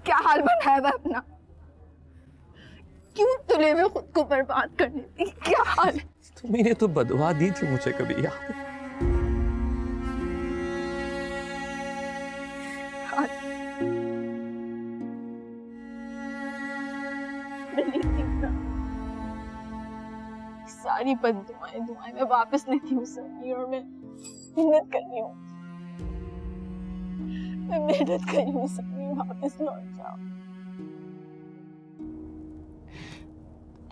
क्या हाल बनाया हुआ अपना? क्यों तुले हुए खुद को बर्बाद करने की? क्या हाल है? तुमने तो बदवा दी थी मुझे, कभी याद है? सारी दुआएं मैं वापस लेती हूँ समीर, और मैं मेहनत कर रही हूँ। मैं मेहनत कर रही हूँ समीर, वापस लौट जाओ।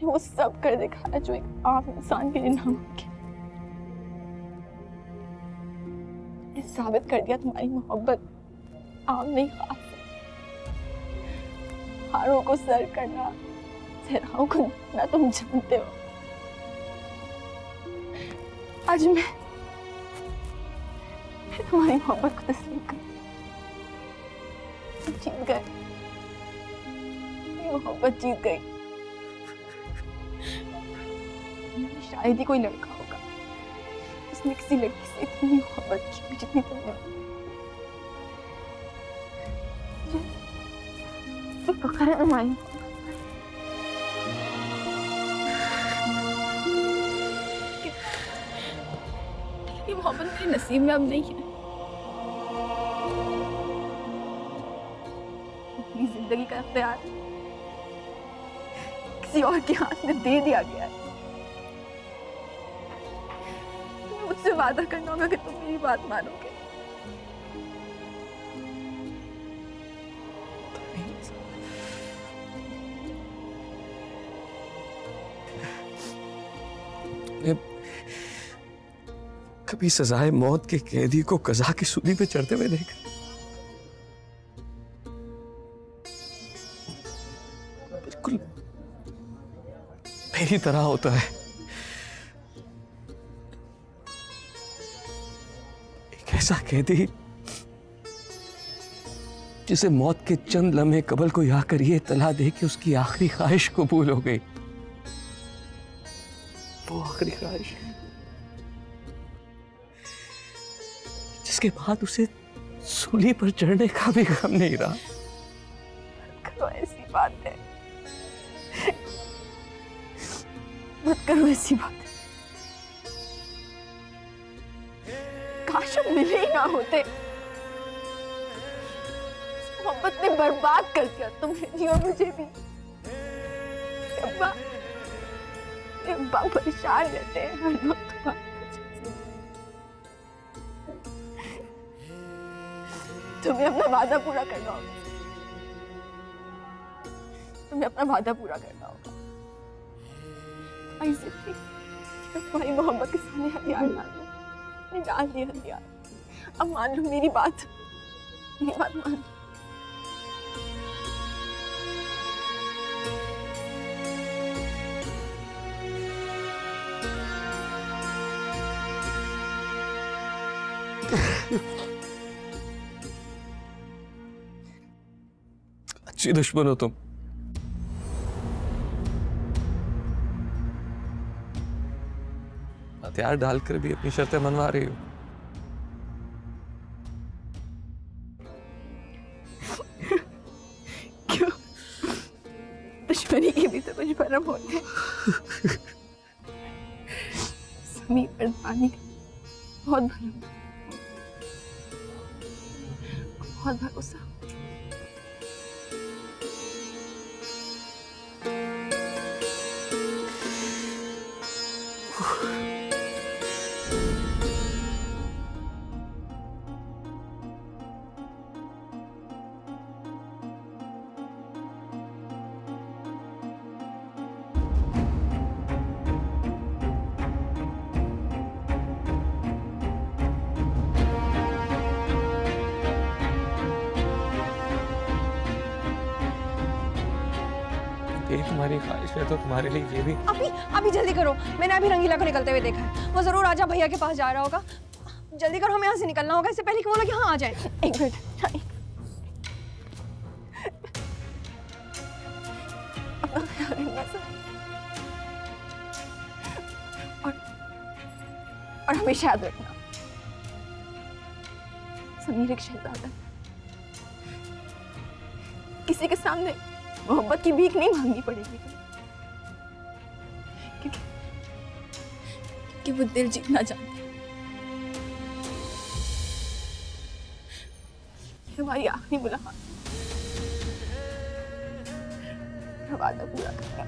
वो सब कर दिखाया जो एक आम इंसान के लिए नामुमकिन। ये साबित कर दिया तुम्हारी मोहब्बत आम नहीं खास है। हारों को सर करना, सहराओं को ना तुम जानते हो। आज मैं तुम्हारी मोहब्बत को तस्लीम कर जीत गए। मोहब्बत जीत गई। शायद ही कोई लड़का होगा उसने किसी लड़की से इतनी मोहब्बत की जितनी तुमने। जो फख्र है तुम्हारी। ये मोहब्बत मेरे नसीब में अब नहीं है। अपनी जिंदगी का इख्तियार किसी और के हाथ में दे दिया गया है। मुझसे वादा करना होगा कि तुम मेरी बात मानोगे। कभी सजाए मौत के कैदी को कज़ा की सूली पे चढ़ते हुए देखा? बिल्कुल मेरी तरह होता है। एक ऐसा कैदी जिसे मौत के चंद लम्हे कबल को आकर ये इत्तला दे कि उसकी आखिरी ख्वाहिश कबूल हो गई। वो आखिरी ख्वाहिश जिसके बाद उसे सूली पर चढ़ने का भी गम नहीं रहा। करो ऐसी बात है, मत करो ऐसी बात है। काश हम मिले ही ना होते। मोहब्बत ने बर्बाद कर दिया तुम्हें भी और मुझे भी। अब्बा परेशान रहते हैं हर वक्त। तुम्हें अपना वादा पूरा करना होगा। तुम्हें अपना वादा पूरा करना होगा। ऐसे भी तुम्हारी मोहब्बत के सामने हथियार डाल दो। मैंने डाल दिए हथियार। अब मान लो मेरी बात मान लो। अच्छी दुश्मन हो तुम। हथियार डालकर भी अपनी शर्तें मनवा रही हो। क्यों? दुश्मनी के भी तो कुछ भरम होते हैं। समीर पर पानी बहुत भरम, बहुत भरोसा। यही तुम्हारी ख्वाहिश है तो तुम्हारे लिए ये भी। अभी जल्दी करो। मैंने अभी रंगीला को निकलते हुए देखा है। वो जरूर राजा भैया के पास जा रहा होगा। जल्दी करो, हमें यहाँ से निकलना होगा इससे पहले कि वो लोग यहाँ आ जाए। एक मिनट। और हमेशा याद रखना, समीर एक शहजादा किसी के सामने मोहब्बत की भीख नहीं मांगनी पड़ेगी क्योंकि वो दिल जीतना जानते हैं। हमारी आखिरी मुलाकात, वादा पूरा करना।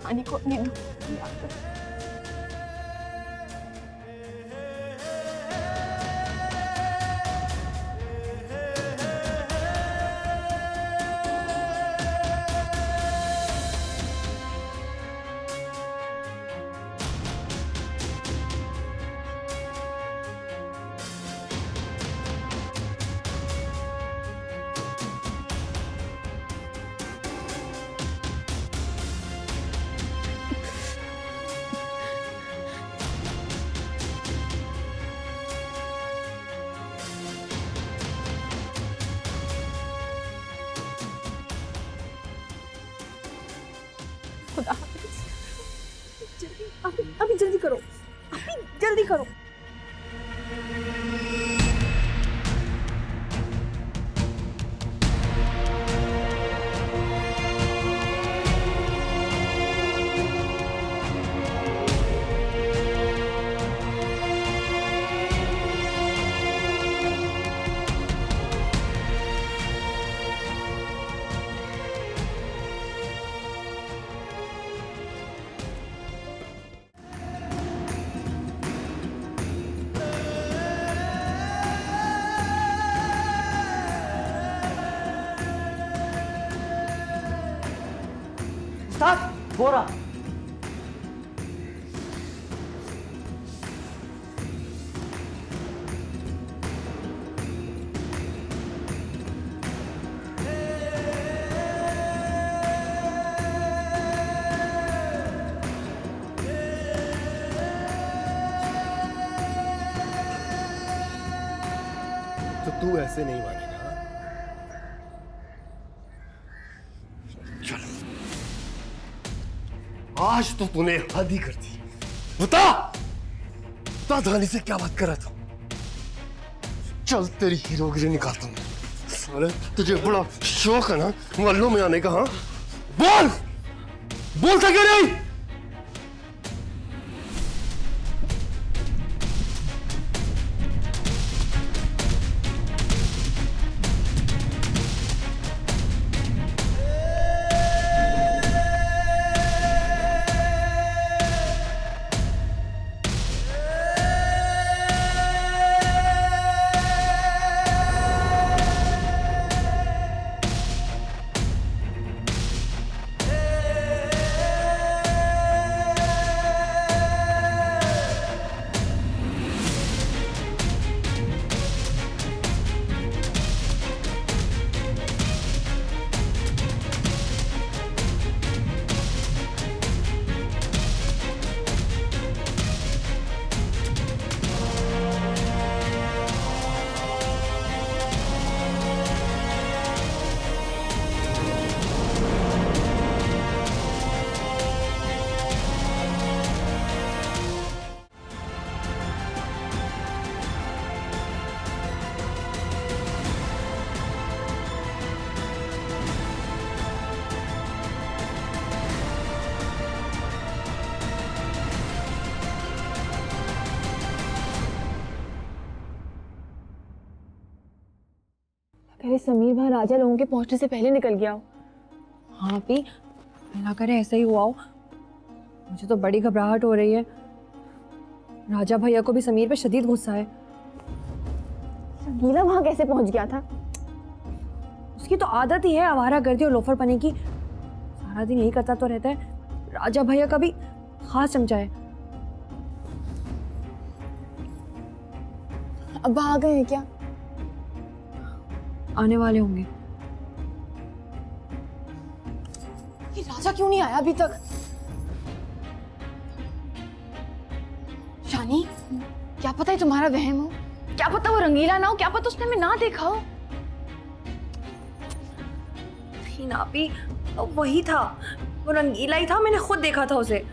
कहानी को अपनी याद कर। खुदा हाफिज़। अभी जल्दी करो, अभी जल्दी करो। बोरा तो तू ऐसे नहीं मानेगा। चल आज तो तूने हद ही कर दी। बता धानी से क्या बात कर रहा था? चल तेरी हीरोगिरी निकालता हूँ। साले तुझे बड़ा शौक है ना मल्लों में आने का? हाँ बोलता क्यों नहीं? अरे समीर वहाँ राजा लोगों के पहुंचने से पहले निकल गया हो। हाँ भी अल्लाह करे ऐसा ही हुआ हो। मुझे तो बड़ी घबराहट हो रही है। राजा भैया को भी समीर पे शदीद गुस्सा है। संगीला वहाँ कैसे पहुंच गया था? उसकी तो आदत ही है आवारागर्दी और लोफर पने की। सारा दिन यही करता तो रहता है। राजा भैया का भी खास चमचा है। अब्बा आ गए हैं क्या? आने वाले होंगे। ये राजा क्यों नहीं आया अभी तक? शानी, क्या पता है तुम्हारा वहम हो, क्या पता वो रंगीला ना हो, क्या पता उसने हमें ना देखा हो। नहीं ना भी वही था, वो रंगीला ही था, मैंने खुद देखा था उसे।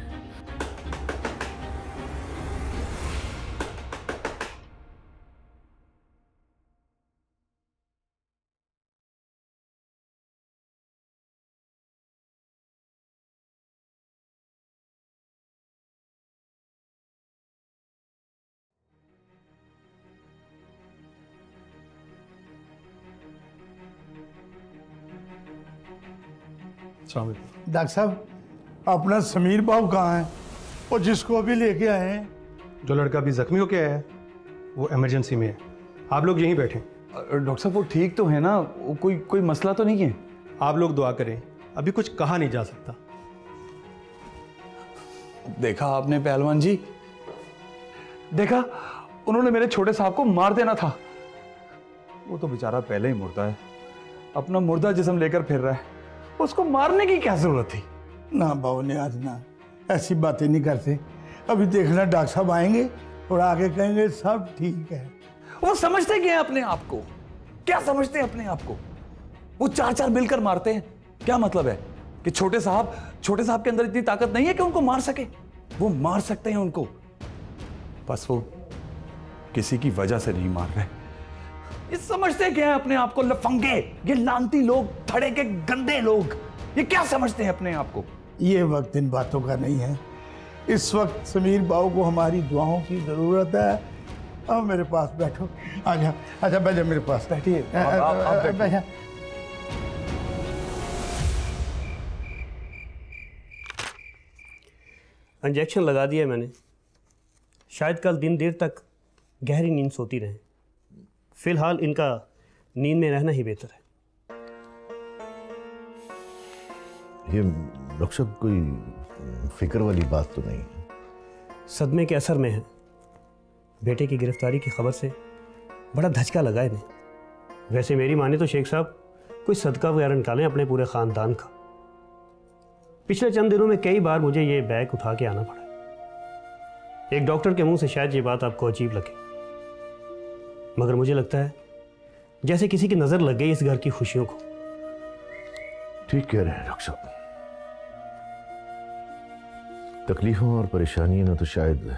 डॉक्टर साहब, अपना समीर बाबू कहाँ है? और जिसको अभी लेके आए हैं। जो लड़का अभी जख्मी होके आया है वो इमरजेंसी में है, आप लोग यहीं बैठे। डॉक्टर साहब वो ठीक तो है ना? वो कोई मसला तो नहीं है? आप लोग दुआ करें, अभी कुछ कहा नहीं जा सकता। देखा आपने पहलवान जी, देखा उन्होंने मेरे छोटे साहब को मार देना था। वो तो बेचारा पहले ही मुर्दा है, अपना मुर्दा जिस्म लेकर फिर रहा है, उसको मारने की क्या जरूरत थी? ना बाबू ने आज ना ऐसी बातें नहीं करते। अभी देखना डॉक्टर साहब आएंगे और आगे कहेंगे सब ठीक है। वो समझते क्या है अपने आप को? क्या समझते हैं अपने आप को? वो चार मिलकर मारते हैं। क्या मतलब है कि छोटे साहब के अंदर इतनी ताकत नहीं है कि उनको मार सके? वो मार सकते हैं उनको, बस वो किसी की वजह से नहीं मार रहे। ये समझते क्या है अपने आप को? लफंगे, ये लानती लोग, थड़े के गंदे लोग, ये क्या समझते हैं अपने आप को? ये वक्त इन बातों का नहीं है। इस वक्त समीर बाबू को हमारी दुआओं की जरूरत है। अब मेरे पास बैठो। आजा आजा, बैठो मेरे पास। बैठिए आप बैठो। इंजेक्शन लगा दिया मैंने, शायद कल दिन देर तक गहरी नींद सोती रहे। फिलहाल इनका नींद में रहना ही बेहतर है। ये डॉक्टर साहब कोई फिक्र वाली बात तो नहीं है? सदमे के असर में है। बेटे की गिरफ्तारी की खबर से बड़ा धचका लगा इन्हें। वैसे मेरी माने तो शेख साहब कोई सदका वगैरह निकालें अपने पूरे ख़ानदान का। पिछले चंद दिनों में कई बार मुझे ये बैग उठा के आना पड़ा। एक डॉक्टर के मुंह से शायद ये बात आपको अजीब लगे, मगर मुझे लगता है जैसे किसी की नज़र लग गई इस घर की खुशियों को। ठीक कह रहे हैं डॉक्टर साहब। तकलीफों और परेशानियों ने तो शायद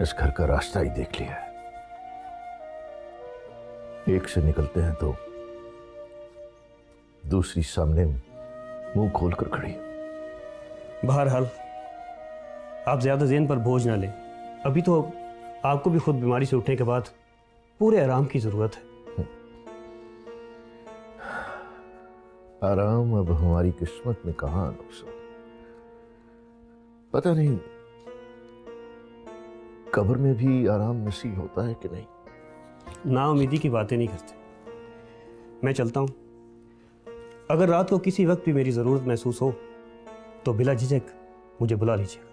इस घर का रास्ता ही देख लिया है। एक से निकलते हैं तो दूसरी सामने मुंह खोलकर खड़ी। बहरहाल आप ज्यादा ज़हन पर बोझ ना लें। अभी तो आपको भी खुद बीमारी से उठने के बाद पूरे आराम की जरूरत है। आराम अब हमारी किस्मत में कहां नुकसान। पता नहीं कब्र में भी आराम नसीब होता है कि नहीं। नाउमीदी की बातें नहीं करते। मैं चलता हूं। अगर रात को किसी वक्त भी मेरी ज़रूरत महसूस हो तो बिला झिझक मुझे बुला लीजिएगा।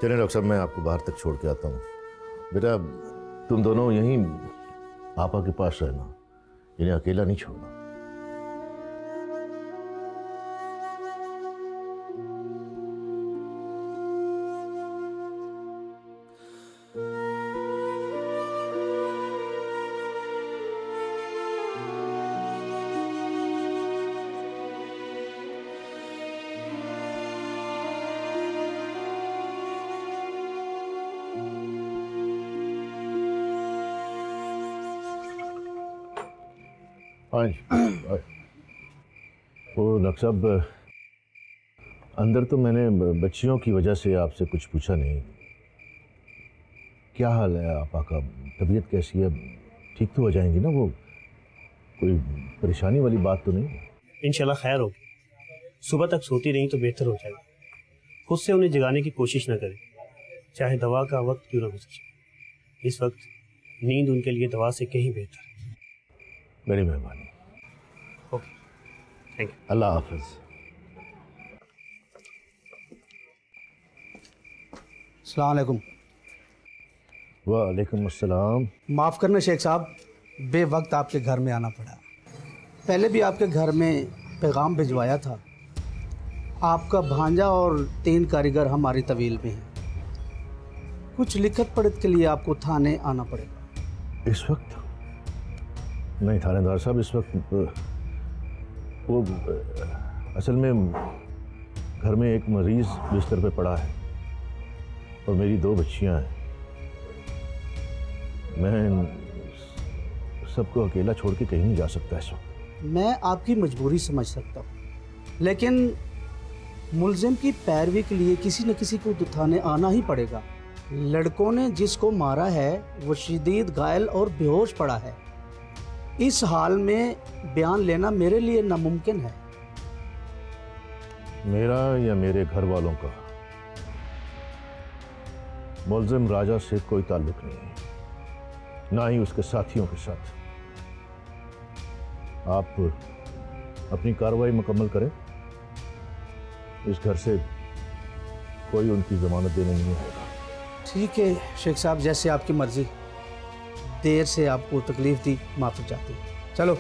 चलें डॉक्टर साहब, मैं आपको बाहर तक छोड़ के आता हूँ। बेटा तुम दोनों यहीं आपा के पास रहना, इन्हें अकेला नहीं छोड़ना। वो डॉक्टर साहब, अंदर तो मैंने बच्चियों की वजह से आपसे कुछ पूछा नहीं। क्या हाल है आपा का? तबीयत कैसी है? ठीक तो हो जाएंगी ना? वो कोई परेशानी वाली बात तो नहीं? इंशाल्लाह खैर होगी। सुबह तक सोती रही तो बेहतर हो जाएगा। खुद से उन्हें जगाने की कोशिश ना करें, चाहे दवा का वक्त क्यों ना गुजरे। इस वक्त नींद उनके लिए दवा से कहीं बेहतर है। मेरी मेहरबानी। Okay, thank you. अल्लाह हाफिज। अस्सलाम वालेकुम। वालेकुम अस्सलाम। माफ़ करना शेख साहब, बेवक्त आपके घर में आना पड़ा। पहले भी आपके घर में पैगाम भिजवाया था। आपका भांजा और 3 कारीगर हमारी तवील में हैं। कुछ लिखत पढ़त के लिए आपको थाने आना पड़ेगा। इस वक्त नहीं थानेदार साहब, इस वक्त वो असल में घर में एक मरीज बिस्तर पे पड़ा है और मेरी 2 बच्चियां हैं। मैं सबको अकेला छोड़ के कहीं नहीं जा सकता इस वक्त। मैं आपकी मजबूरी समझ सकता हूँ, लेकिन मुलजिम की पैरवी के लिए किसी न किसी को तो थाने आना ही पड़ेगा। लड़कों ने जिसको मारा है वो शदीद घायल और बेहोश पड़ा है। इस हाल में बयान लेना मेरे लिए नामुमकिन है। मेरा या मेरे घर वालों का मुल्जिम राजा से कोई ताल्लुक नहीं है, ना ही उसके साथियों के साथ। आप अपनी कार्रवाई मुकम्मल करें। इस घर से कोई उनकी जमानत देने नहीं आएगा। ठीक है शेख साहब, जैसे आपकी मर्जी। देर से आपको तकलीफ दी, माफ़ी चाहती हूँ। चलो।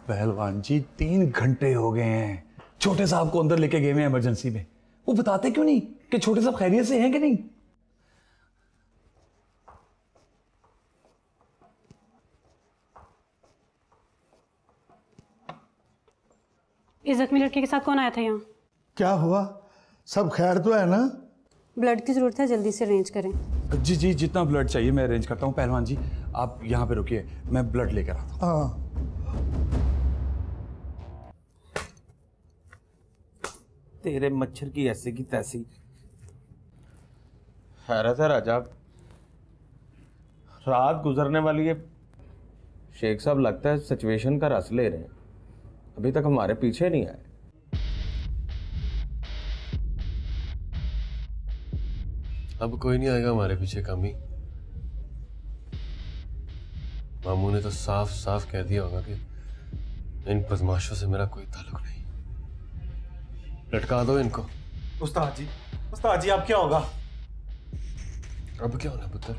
पहलवान जी 3 घंटे हो गए हैं, छोटे साहब को अंदर लेके गए हैं इमरजेंसी में। वो बताते क्यों नहीं कि छोटे साहब खैरियत से हैं कि नहीं? इस जख्मी लड़के के साथ कौन आया था यहाँ? क्या हुआ? सब खैर तो है ना? ब्लड की जरूरत है, जल्दी से अरेंज करें। जी जी, जितना ब्लड चाहिए मैं अरेंज करता हूँ। पहलवान जी आप यहाँ पे रुकिए, मैं ब्लड लेकर आता हूँ। हाँ। तेरे मच्छर की ऐसी की तैसी। हैरत है राजा, रात गुजरने वाली है, शेख साहब लगता है सिचुएशन का रस ले रहे हैं, अभी तक हमारे पीछे नहीं आए। अब कोई नहीं आएगा हमारे पीछे कामी। मामू ने तो साफ साफ कह दिया होगा कि इन बदमाशों से मेरा कोई ताल्लुक नहीं। लटका दो इनको। उस्ताद जी अब क्या होगा? अब क्या होना पुत्र?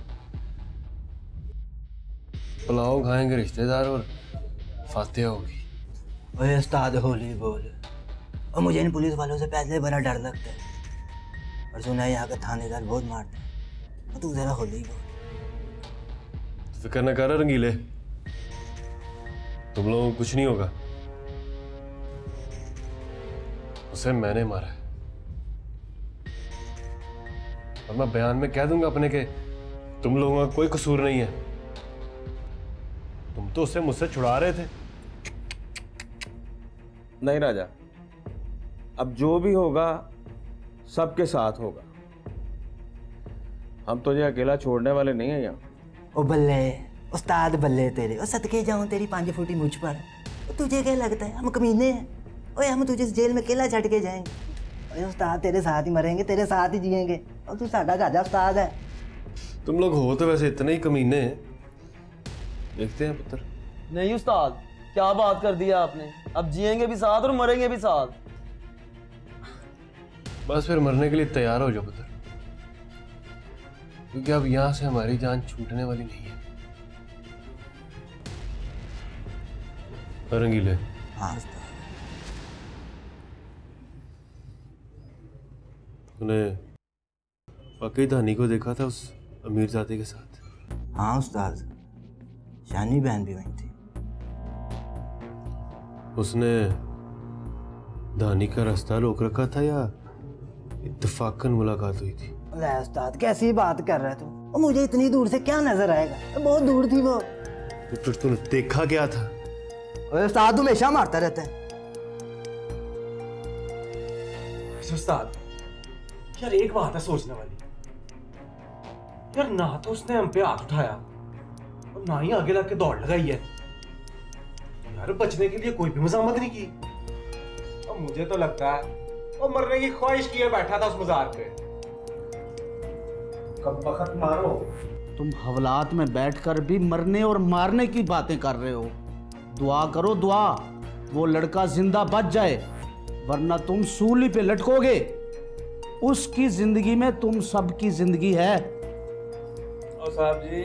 पुलाव खाएंगे रिश्तेदार और फातिहा होगी। ओए उस्ताद होली बोल। और मुझे इन पुलिस वालों से पहले बड़ा डर लगता है, और सुना है यहाँ का थानेदार बहुत मारते हैं। तू जरा होली बोल। फिक्र न कर रंगीले, तुम लोगों को कुछ नहीं होगा। उसे मैंने मारा है और मैं बयान में कह दूंगा अपने के तुम लोगों का कोई कसूर नहीं है। तुम तो उसे मुझसे छुड़ा रहे थे। नहीं राजा, अब जो भी होगा सबके साथ होगा। हम तुझे अकेला छोड़ने वाले नहीं हैं यहाँ। ओ बल्ले उस्ताद बल्ले तेरे, और सदके जाऊं तेरी 5 फुटी मुझ पर। तुझे क्या लगता है हम कमीने हैं? ओए हम तुझे इस जेल में अकेला छड़ के जाएंगे? ओए उस्ताद तेरे साथ ही मरेंगे, तेरे साथ ही जिएंगे, और तू साडा राजा उस्ताद है। तुम लोग हो तो वैसे इतने ही कमीने हैं। देखते हैं पुत्र। नहीं उस्ताद, क्या बात कर दिया आपने? अब जिएंगे भी साथ और मरेंगे भी साथ। बस फिर मरने के लिए तैयार हो जाओ पुत्र, क्योंकि अब यहां से हमारी जान छूटने वाली नहीं है। रंगीले। हाँ। तूने वाकई धानी को देखा था उस अमीरजादे के साथ? हाँ उस्ताद, शानी बहन भी वहीं थी। उसने धानी का रास्ता रोक रखा था या इत्तेफाकन मुलाकात हुई थी? ले उस्ताद कैसी बात कर रहा है तू? मुझे इतनी दूर से क्या नजर आएगा? बहुत दूर थी वो। तो फिर तूने देखा क्या था? उस्ताद हमेशा मारता रहता है। उस्ताद यार एक बात है सोचने वाली, यार ना तो उसने हम पे हाथ उठाया और ना ही आगे लग के दौड़ लगाई है। यार बचने के लिए कोई भी मजामत नहीं की। और मुझे तो लगता है वो मरने की ख्वाहिश किए बैठा था उस मजार पे। कब वक्त मारो। तुम हवलात में बैठकर भी मरने और मारने की बातें कर रहे हो। दुआ करो दुआ, वो लड़का जिंदा बच जाए, वरना तुम सूली पे लटकोगे। उसकी जिंदगी में तुम सबकी जिंदगी है। और साहब जी,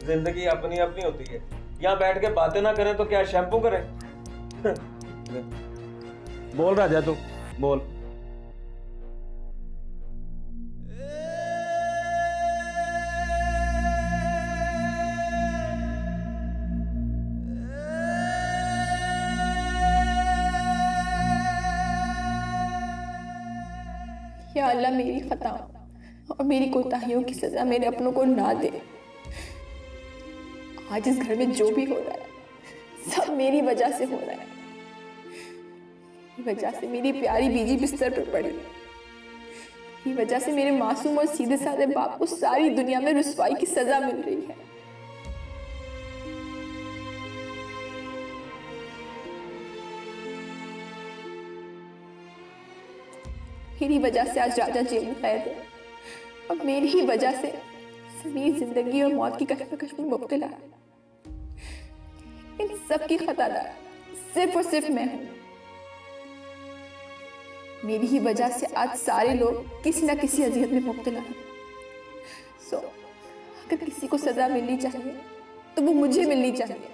जिंदगी अपनी अपनी होती है। यहाँ बैठ के बातें ना करें तो क्या शैम्पू करें? बोल राजा तू बोल। या अल्लाह मेरी खता, और मेरी कोताहियों की सजा मेरे अपनों को ना दे। आज इस घर में जो भी हो रहा है सब मेरी वजह से हो रहा है। मेरी वजह से मेरी प्यारी बीजी बिस्तर पर पड़ी है। मेरी वजह से मेरे मासूम और सीधे साधे बाप को सारी दुनिया में रुसवाई की सजा मिल रही है। मेरी वजह से आज राजा जेल में कैद है और मेरी ही वजह से समीर जिंदगी और मौत की कशमकश में मुब्तला है। इन सब की खतादार सिर्फ और सिर्फ मैं हूं। मेरी ही वजह से आज सारे लोग किसी ना किसी अजियत में मुब्तला हैं। सो अगर किसी को सजा मिलनी चाहिए तो वो मुझे मिलनी चाहिए।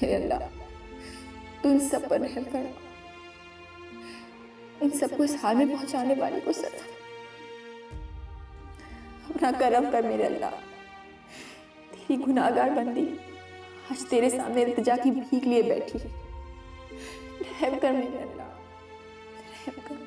हे अल्लाह, तू इन सब पर रहम कर। इन सबको इस हाल में पहुंचाने वाले को सजा अपना करम कर मेरे अल्लाह। तेरी गुनाहगार बंदी आज तेरे सामने इल्तिजा की भीख लिए बैठी है। रहम कर मेरे अल्लाह, रहम कर।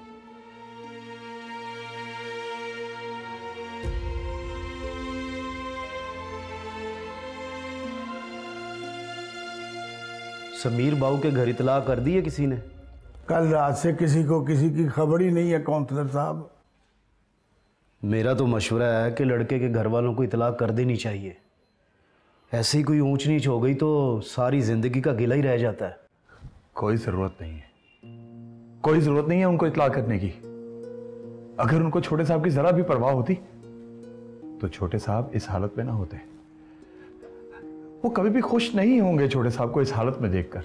समीर बाबू के घर इतला कर दी है किसी ने? कल रात से किसी को किसी की खबर ही नहीं है काउंसलर साहब। मेरा तो मशवरा है कि लड़के के घर वालों को इतला कर देनी चाहिए। ऐसे ही कोई ऊंच नीच हो गई तो सारी जिंदगी का गिला ही रह जाता है। कोई ज़रूरत नहीं है, कोई ज़रूरत नहीं है उनको इत्ला करने की। अगर उनको छोटे साहब की ज़रा भी परवाह होती तो छोटे साहब इस हालत में ना होते। वो कभी भी खुश नहीं होंगे छोटे साहब को इस हालत में देखकर।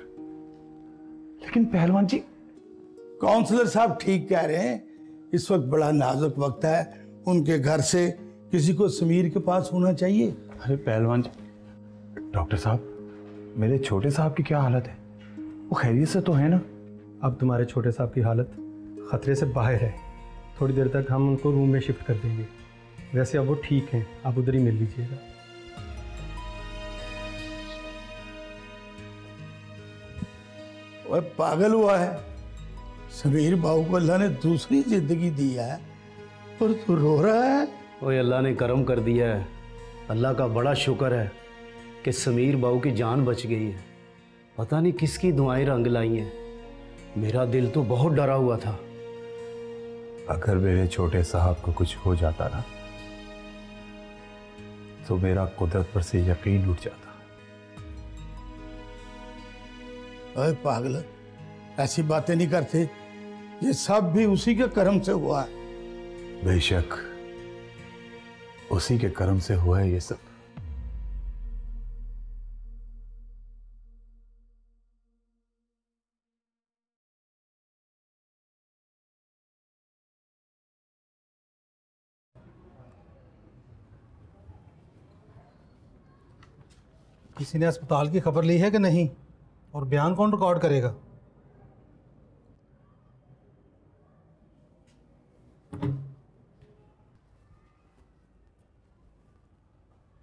लेकिन पहलवान जी, काउंसलर साहब ठीक कह रहे हैं, इस वक्त बड़ा नाजुक वक्त है। उनके घर से किसी को समीर के पास होना चाहिए। अरे पहलवान जी, डॉक्टर साहब, मेरे छोटे साहब की क्या हालत है? वो खैरियत से तो है ना? अब तुम्हारे छोटे साहब की हालत खतरे से बाहर है। थोड़ी देर तक हम उनको रूम में शिफ्ट कर देंगे। वैसे अब वो ठीक हैं, आप उधर ही मिल लीजिएगा। वह पागल हुआ है। समीर बाबू को अल्लाह ने दूसरी जिंदगी दी है और तू रो रहा है। ओए अल्लाह ने करम कर दिया है। अल्लाह का बड़ा शुक्र है कि समीर बाबू की जान बच गई है। पता नहीं किसकी दुआएं रंग लाई हैं। मेरा दिल तो बहुत डरा हुआ था। अगर मेरे छोटे साहब को कुछ हो जाता ना तो मेरा कुदरत पर से यकीन उठ जाता। अरे पागल, ऐसी बातें नहीं करते। ये सब भी उसी के कर्म से हुआ है। बेशक उसी के कर्म से हुआ है ये सब। किसी ने अस्पताल की खबर ली है कि नहीं? और बयान कौन रिकॉर्ड करेगा?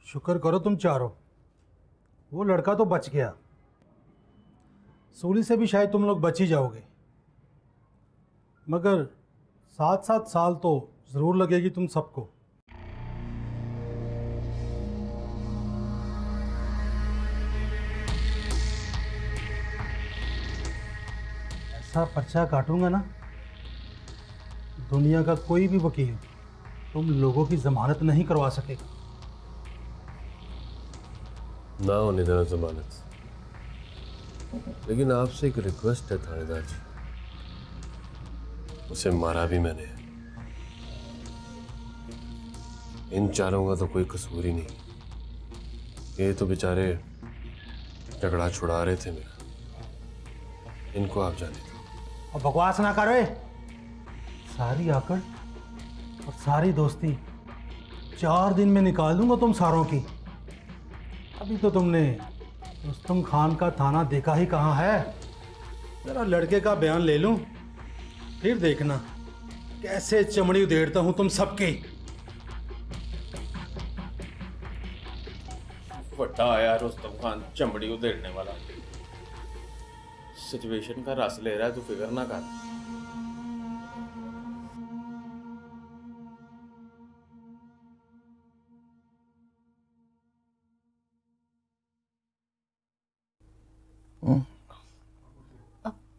शुक्र करो तुम चारों, वो लड़का तो बच गया। सूली से भी शायद तुम लोग बच ही जाओगे, मगर 7-7 साल तो ज़रूर लगेगी तुम सबको। ऐसा पर्चा काटूंगा ना, दुनिया का कोई भी वकील तुम लोगों की जमानत नहीं करवा सकेगा। ना होने देना जमानत। लेकिन आपसे एक रिक्वेस्ट है थानेदार जी, उसे मारा भी मैंने। इन चारों का तो कोई कसूर ही नहीं। ये तो बेचारे झगड़ा छुड़ा रहे थे मेरा। इनको आप जाने दो। और बकवास ना करो। सारी आकड़ और सारी दोस्ती 4 दिन में निकाल दूंगा तुम सारों की। अभी तो तुमने रुस्तम खान का थाना देखा ही कहाँ है। जरा लड़के का बयान ले लूं, फिर देखना कैसे चमड़ी उधेड़ता हूं तुम सबकी। फटा आया रुस्तम खान, चमड़ी उधेड़ने वाला। सिचुएशन का रस ले रहा है, तू फिक्र ना कर।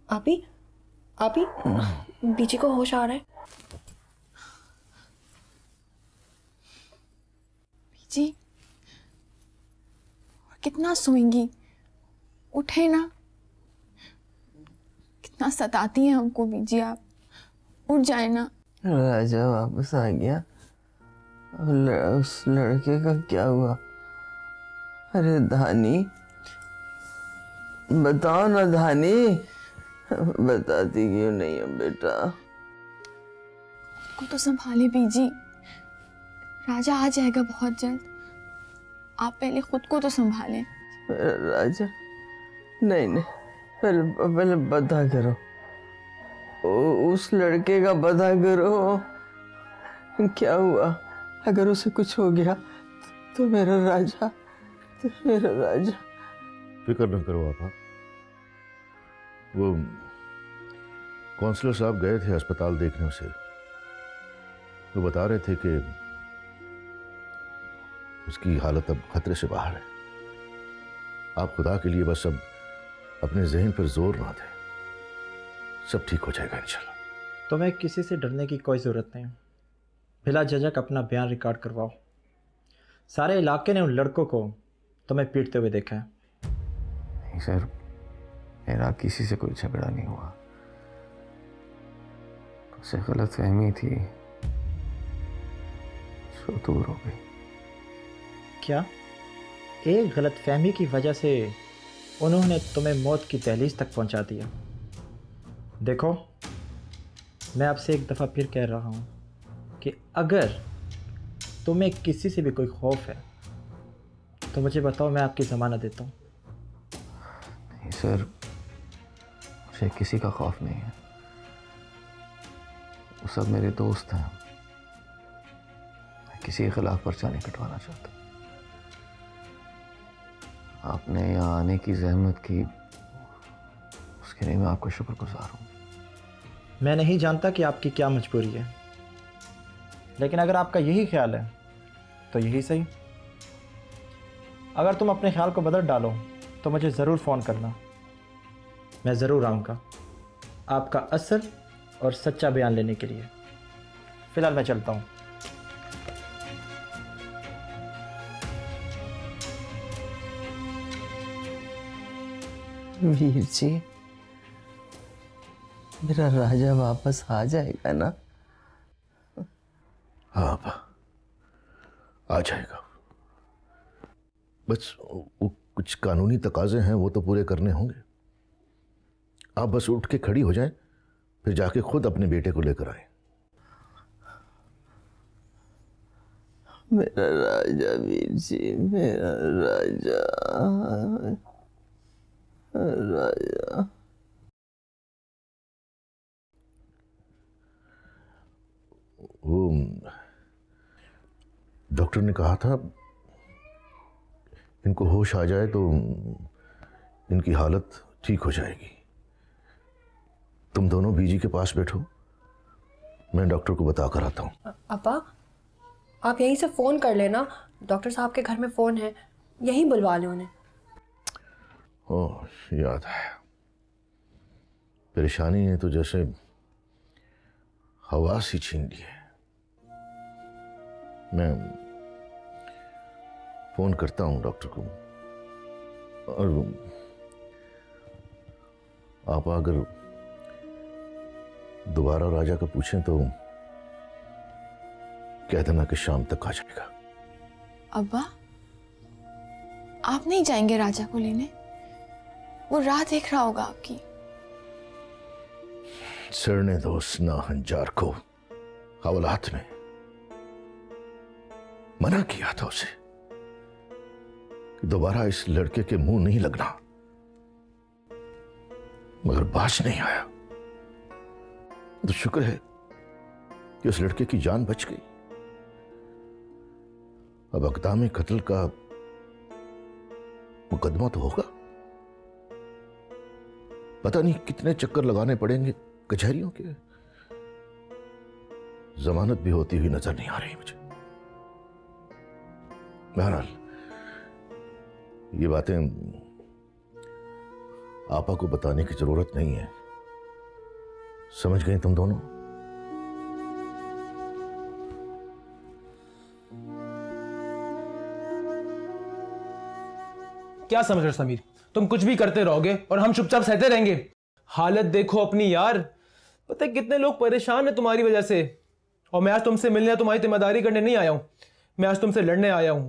आपी आपी बीजी को होश आ रहा है। बीजी कितना सोएंगी, उठे ना। कितना सताती हैं हमको बीजी, आप उठ जाए ना। राजा वापस आ गया, उस लड़के का क्या हुआ? अरे धानी बताओ ना, धानी बताती क्यों नहीं है बेटा? को तो संभाले बीजी, राजा आ जाएगा बहुत जल्द। आप पहले खुद को तो संभालें। राजा नहीं नहीं, पहले पता करो, उस लड़के का पता करो क्या हुआ। अगर उसे कुछ हो गया तो मेरा राजा, फिक्र न करो आपा। वो काउंसलर साहब गए थे अस्पताल देखने उसे, वो बता रहे थे कि उसकी हालत अब खतरे से बाहर है। आप खुदा के लिए बस अब अपने जहन पर जोर ना दें, सब ठीक हो जाएगा इंशाल्लाह। तुम्हें किसी से डरने की कोई ज़रूरत नहीं। बिला झिझक अपना बयान रिकॉर्ड करवाओ। सारे इलाके ने उन लड़कों को तुम्हें पीटते हुए देखा है। नहीं सर, मेरा किसी से कोई झगड़ा नहीं हुआ, उसे गलतफहमी थी जो दूर हो गई। क्या एक गलतफहमी की वजह से उन्होंने तुम्हें मौत की दहलीज तक पहुंचा दिया? देखो, मैं आपसे एक दफ़ा फिर कह रहा हूं कि अगर तुम्हें किसी से भी कोई खौफ है तो मुझे बताओ, मैं आपकी ज़मानत देता हूं। नहीं सर, मुझे किसी का खौफ नहीं है, वो सब मेरे दोस्त हैं। मैं किसी के खिलाफ पर्चा नहीं कटवाना चाहता। आपने यहाँ आने की जहमत की, उसके लिए मैं आपका शुक्रगुजार हूँ। मैं नहीं जानता कि आपकी क्या मजबूरी है, लेकिन अगर आपका यही ख्याल है तो यही सही। अगर तुम अपने ख्याल को बदल डालो तो मुझे ज़रूर फ़ोन करना, मैं ज़रूर आऊँगा आपका असल और सच्चा बयान लेने के लिए। फ़िलहाल मैं चलता हूँ। वीर जी, मेरा राजा वापस आ जाएगा ना? हाँ आपा, आ जाएगा। बस वो कुछ कानूनी तकाजे हैं, वो तो पूरे करने होंगे। आप बस उठ के खड़ी हो जाएं, फिर जाके खुद अपने बेटे को लेकर आए। मेरा राजा वीर जी, मेरा राजा, राजा। वो डॉक्टर ने कहा था इनको होश आ जाए तो इनकी हालत ठीक हो जाएगी। तुम दोनों बीजी के पास बैठो, मैं डॉक्टर को बता कर आता हूँ। अपा, आप यहीं से फ़ोन कर लेना, डॉक्टर साहब के घर में फ़ोन है, यहीं बुलवा लें उन्हें। ओह, याद है। परेशानी ने तो जैसे हवा सी छीन ली है। मैं फोन करता हूं डॉक्टर को, और आप अगर दोबारा राजा का पूछें तो कह देना कि शाम तक आ जाएगा। अब्बा, आप नहीं जाएंगे राजा को लेने? वो राह देख रहा होगा आपकी। सड़ने दो उस नाहंजार को। हवालात में मना किया था उसे कि दोबारा इस लड़के के मुंह नहीं लगना, मगर बाज नहीं आया। तो शुक्र है कि उस लड़के की जान बच गई। अब अक़दाम कत्ल का मुकदमा तो होगा, पता नहीं कितने चक्कर लगाने पड़ेंगे कचहरियों के। जमानत भी होती हुई नजर नहीं आ रही मुझे। बहरहाल ये बातें आपा को बताने की जरूरत नहीं है, समझ गए तुम दोनों? क्या समझ रहे हो समीर? तुम कुछ भी करते रहोगे और हम चुपचाप सहते रहेंगे? हालत देखो अपनी यार। पता है कितने लोग परेशान हैं तुम्हारी वजह से। और मैं आज तुमसे मिलने, तुम्हारी जिम्मेदारी करने नहीं आया हूं, मैं आज तुमसे लड़ने आया हूं।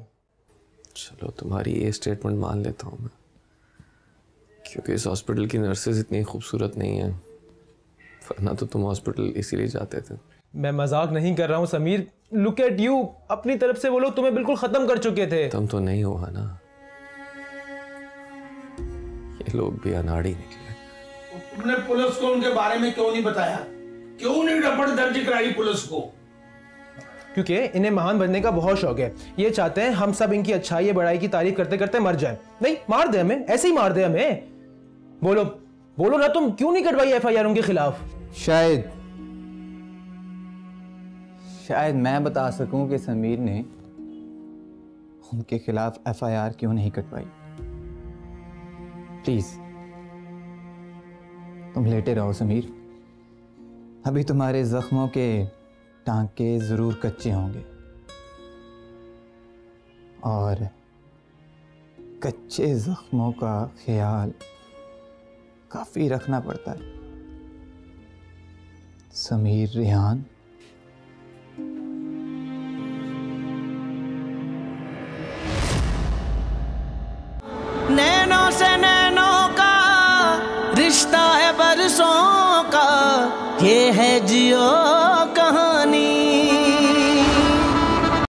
चलो तुम्हारी ये स्टेटमेंट मान लेता हूं मैं, क्योंकि इस हॉस्पिटल की नर्सेज इतनी खूबसूरत नहीं है, वरना तो तुम हॉस्पिटल इसीलिए जाते थे। मैं मजाक नहीं कर रहा हूं समीर। Look at you. अपनी तरफ से वो लोग तुम्हें बिल्कुल खत्म कर चुके थे। तुम तो नहीं हुआ ना, ये लोग भी अनाड़ी निकले। तुमने पुलिस को उनके बारे में क्यों नहीं बताया? क्यों नहीं रिपोर्ट दर्ज कराई पुलिस को? क्योंकि इन्हें महान बनने का बहुत शौक है। ये चाहते हैं हम सब इनकी अच्छाई बड़ाई की तारीफ करते करते मर जाएं। नहीं, मार दे हमें, ऐसे ही मार दे हमें। बोलो बोलो ना, तुम क्यों नहीं कटवाई एफआईआर उनके खिलाफ? शायद मैं बता सकूं कि समीर ने उनके खिलाफ एफआईआर क्यों नहीं कटवाई। प्लीज तुम लेटे रहो समीर, अभी तुम्हारे जख्मों के टांके जरूर कच्चे होंगे और कच्चे जख्मों का ख्याल काफी रखना पड़ता है। समीर रेहान। नैनों से नैनों का रिश्ता है बरसों का, ये है जियो